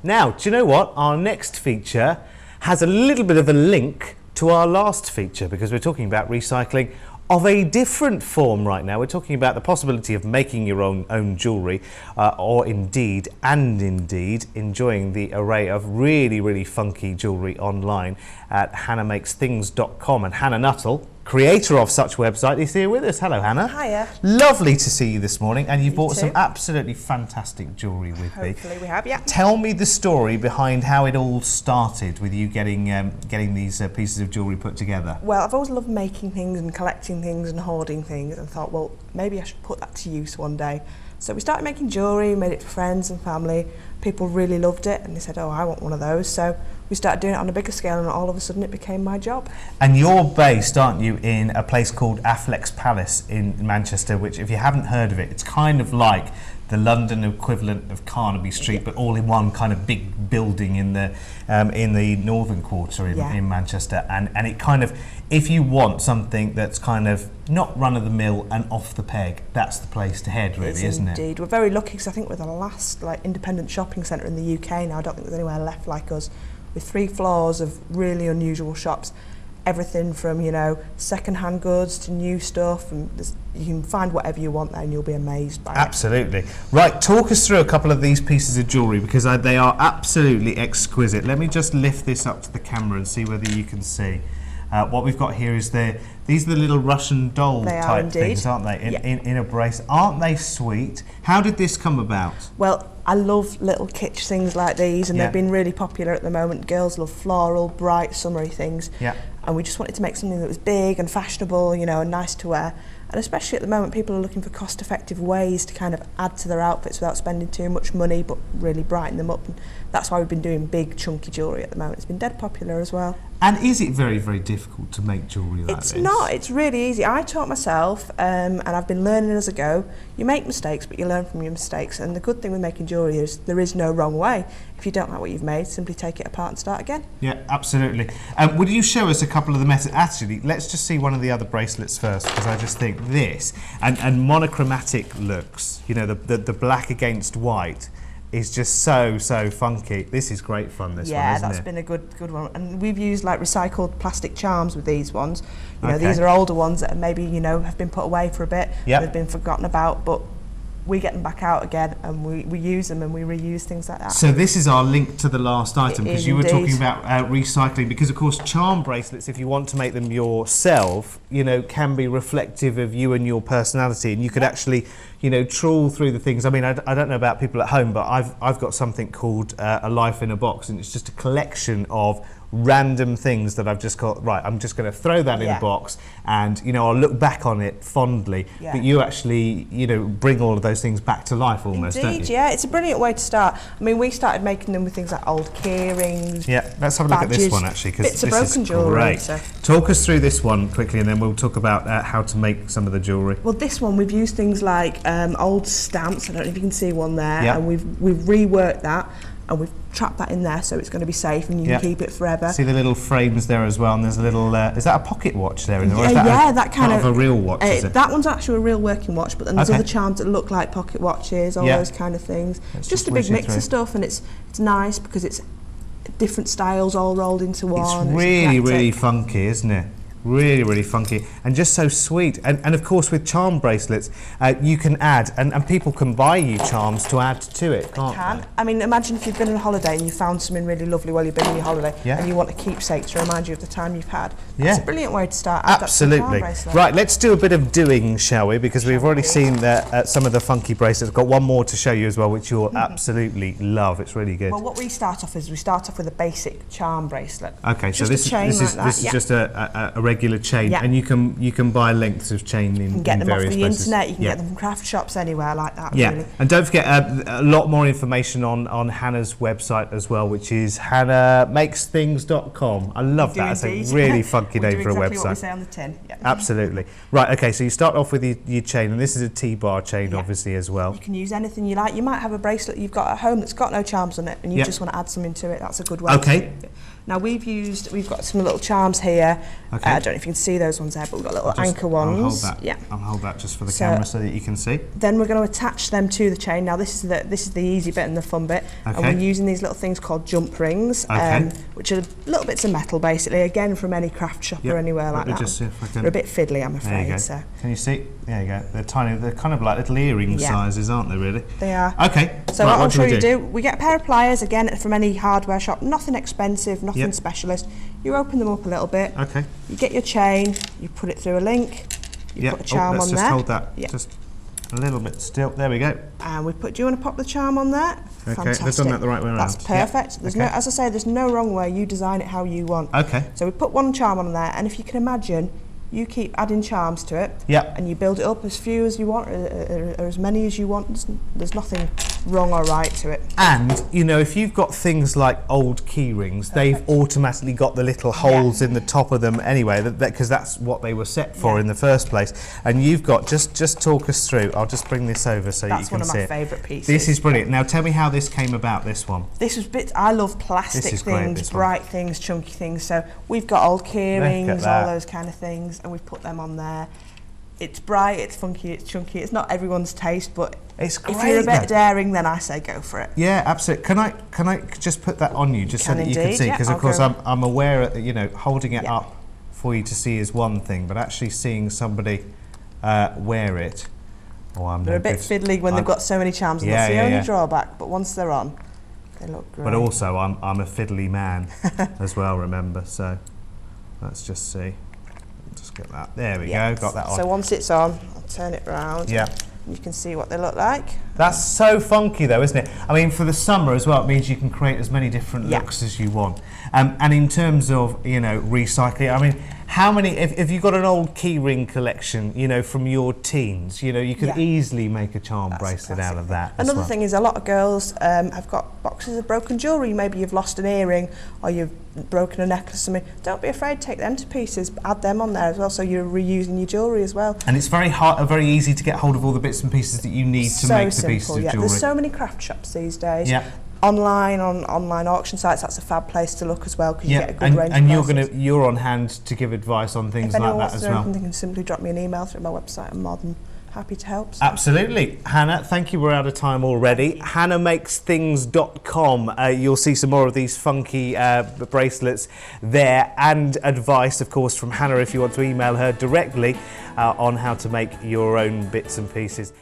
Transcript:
Now, do you know what? Our next feature has a little bit of a link to our last feature because we're talking about recycling of a different form right now. We're talking about the possibility of making your own jewellery or indeed enjoying the array of really funky jewellery online at hannahmakesthings.com. And Hannah Nuttall, creator of such website, is here with us. Hello, Hannah. Hiya. Lovely to see you this morning, and you've bought too. some absolutely fantastic jewellery with me. Hopefully we have, yeah. Tell me the story behind how it all started with you getting these pieces of jewellery put together. Well, I've always loved making things and collecting things and hoarding things, and thought, well, maybe I should put that to use one day. So we started making jewellery, made it for friends and family. People really loved it, and they said, oh, I want one of those. So we started doing it on a bigger scale, and all of a sudden it became my job. And you're based, aren't you, in a place called Affleck's Palace in Manchester, which, if you haven't heard of it, it's kind of like the London equivalent of Carnaby Street, but all in one kind of big building in the northern quarter in Manchester. And it kind of, if you want something that's kind of not run-of-the-mill and off the peg, that's the place to head, really, isn't it? Indeed. We're very lucky because I think we're the last independent shopping centre in the UK now. I don't think there's anywhere left like us, with 3 floors of really unusual shops. Everything from, you know, second-hand goods to new stuff, and you can find whatever you want there and you'll be amazed by it. Absolutely. Right, talk us through a couple of these pieces of jewellery because they are absolutely exquisite. Let me just lift this up to the camera and see whether you can see. What we've got here is these are the little Russian doll type things, aren't they? In a brace. Aren't they sweet? How did this come about? Well, I love little kitsch things like these, and they've been really popular at the moment. Girls love floral, bright, summery things. Yeah. And we just wanted to make something that was big and fashionable, you know, and nice to wear. And especially at the moment, people are looking for cost-effective ways to kind of add to their outfits without spending too much money, but really brighten them up. And that's why we've been doing big, chunky jewellery at the moment. It's been dead popular as well. And is it very difficult to make jewellery like this? It's not. It's really easy. I taught myself, and I've been learning as I go. You make mistakes, but you learn from your mistakes. And the good thing with making jewellery is there is no wrong way. If you don't like what you've made, simply take it apart and start again. Yeah, absolutely. Would you show us a couple of the methods? Actually, let's just see one of the other bracelets first, because I just think this and monochromatic looks, you know, the black against white, is just so funky. This is great fun, this one, isn't it? Yeah, that's been a good one. And we've used like recycled plastic charms with these ones. You know, these are older ones that maybe, you know, have been put away for a bit. They've been forgotten about, but we get them back out again and we use them and we reuse things like that. So this is our link to the last item, because you were talking about recycling, because of course charm bracelets, if you want to make them yourself, you know, can be reflective of you and your personality, and you could actually, you know, trawl through the things. I mean, I don't know about people at home, but I've got something called a life in a box, and it's just a collection of random things that I've just got, right, I'm just going to throw that in a box, and, you know, I'll look back on it fondly. But you actually, you know, bring all of those things back to life almost, don't you? Yeah, it's a brilliant way to start. I mean, we started making them with things like old key rings. Yeah, let's have a look at this one actually, because this is great. So. Talk us through this one quickly, and then we'll talk about how to make some of the jewellery. Well, this one we've used things like old stamps. I don't know if you can see one there, and we've reworked that. And we've trapped that in there so it's going to be safe and you can keep it forever. See the little frames there as well, and there's a little, is that a pocket watch there? Or is that kind of a real watch, is it? That one's actually a real working watch, but then there's other charms that look like pocket watches, all those kind of things. It's just a big mix of stuff, and it's nice because it's different styles all rolled into one. It's really funky, isn't it? Really funky and just so sweet. And of course with charm bracelets you can add, and people can buy you charms to add to it, can't they? I mean, imagine if you've been on holiday and you found something really lovely while you've been on your holiday and you want a keepsake to remind you of the time you've had. That's a brilliant way to start. Absolutely. Right, let's do a bit of doing, shall we? Because we've already seen some of the funky bracelets. I've got one more to show you as well, which you'll absolutely love. It's really good. Well, what we start off with a basic charm bracelet. Okay, so this is just a regular chain, and you can buy lengths of chain in various places. You can get them off the internet, you can get them from craft shops, anywhere like that. Really. And don't forget a lot more information on Hannah's website as well, which is hannahmakesthings.com. I love that. It's a really funky name for a website. What we say on the tin. Absolutely. Right, okay, so you start off with your chain, and this is a T-bar chain obviously as well. You can use anything you like. You might have a bracelet you've got at home that's got no charms on it, and you just want to add something to it. That's a good way. Okay. Now we've got some little charms here. I don't don't know if you can see those ones there, but we've got little anchor ones. I'll hold that. Yeah. I'll hold that just for the camera so that you can see. Then we're going to attach them to the chain. Now this is the easy bit and the fun bit. Okay. And we're using these little things called jump rings, which are little bits of metal basically, again from any craft shop or anywhere like that. Just see if I can... They're a bit fiddly, I'm afraid. There you go. So. Can you see? There you go. They're tiny. They're kind of like little earring sizes, aren't they? Really? They are. Okay. So what I'll show you do. We get a pair of pliers again from any hardware shop. Nothing expensive, nothing specialist. You open them up a little bit. Okay. You get your chain. You put it through a link. You put a charm on there. Let's just hold that. Just a little bit still. There we go. And we put. Do you want to pop the charm on there? Okay. Fantastic. They've done that the right way around. That's perfect. There's no, as I say, there's no wrong way. You design it how you want. Okay. So we put one charm on there, and if you can imagine, you keep adding charms to it. Yep. And you build it up as few as you want, or as many as you want. There's nothing wrong or right to it. And you know, if you've got things like old key rings, they've automatically got the little holes in the top of them anyway, because that's what they were set for in the first place. And you've got just talk us through. I'll just bring this over so you can see it. That's one of my favourite pieces. This is brilliant. Now tell me how this came about. This one. This was bits. I love plastic things, bright things, chunky things. So we've got old key rings, all those kind of things, and we've put them on there. It's bright, it's funky, it's chunky. It's not everyone's taste, but it's great. If you're a bit daring, then I say go for it. Yeah, absolutely. Can I just put that on you, just so that you can see? Because of course I'm aware that, you know, holding it up for you to see is one thing, but actually seeing somebody wear it. Oh, they're a bit fiddly when they've got so many charms, and that's the only drawback. But once they're on, they look great. But also, I'm a fiddly man as well. Remember, so let's just see. Just get that. There we go. Got that on. So once it's on, I'll turn it round. Yeah. You can see what they look like. That's so funky though, isn't it? I mean, for the summer as well, it means you can create as many different looks as you want. And in terms of, you know, recycling, I mean, how many, if you've got an old keyring collection, you know, from your teens, you know, you could easily make a charm bracelet out of that. Another thing is a lot of girls have got boxes of broken jewellery. Maybe you've lost an earring or you've broken a necklace or something. Don't be afraid, take them to pieces, add them on there as well, so you're reusing your jewellery as well. And it's very easy to get hold of all the bits and pieces that you need to make the pieces of jewellery. There's so many craft shops these days. Online, on online auction sites, that's a fab place to look as well, because you get a good range of prices. And you're on hand to give advice on things like that as well. If anyone wants to know anything, they can simply drop me an email through my website. I'm more than happy to help. So. Absolutely. Hannah, thank you. We're out of time already. HannahMakesThings.com. You'll see some more of these funky bracelets there, and advice, of course, from Hannah if you want to email her directly on how to make your own bits and pieces.